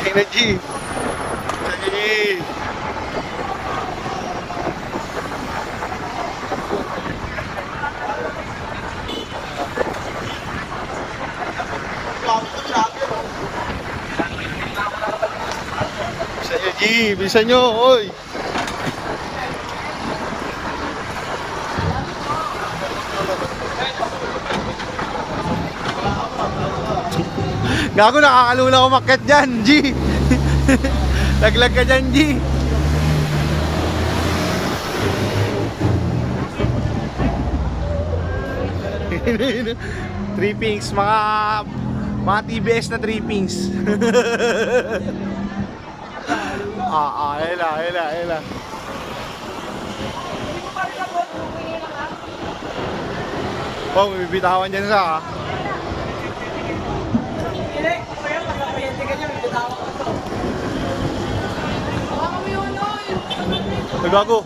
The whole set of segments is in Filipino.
Sige na, G. Sige. Bisa nyo, G. Bisa nyo, oy. Gago, nakakalula umakyat dyan, G. Laglag ka dyan, G. Trippings, mga TBS na trippings. Ela. Oh, may bibitawan dyan sa Gago.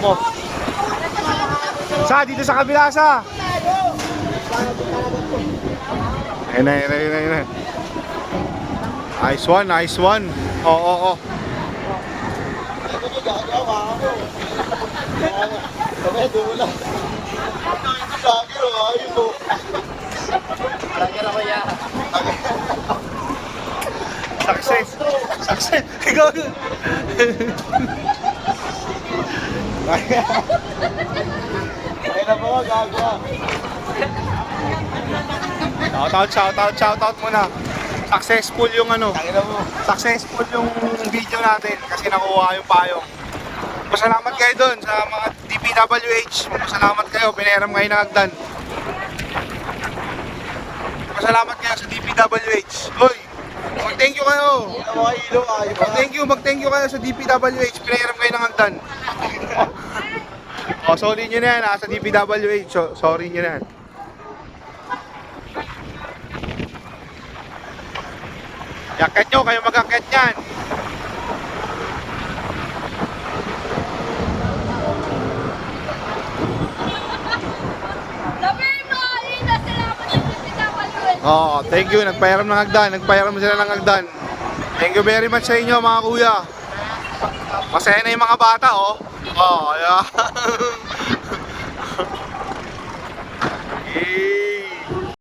Mo. Sa dito sa kabila sa. Ayun. Nice one. Oo. Success. Ikaw. Ay na po, gagawa. Shoutout muna. Successful yung successful yung video natin kasi nakuha yung payong. Pasalamat kayo doon sa mga DPWH. Pasalamat kayo, pinahiram kayo ng hagdan. Pasalamat kayo sa DPWH. Hoy, mag-thank you kayo. Mag-thank you kayo sa DPWH. Pinahiram kayo ng hagdan. Sorry nyo na yan sa DPWH. Sorry nyo na yan. Yakit nyo, kayo mag-akit yan. Thank you. Nagpahiram ng hagdan. Nagpahiram sila ng hagdan. Thank you very much sa inyo mga kuya. Masaya na yung mga bata, oh. Yeah.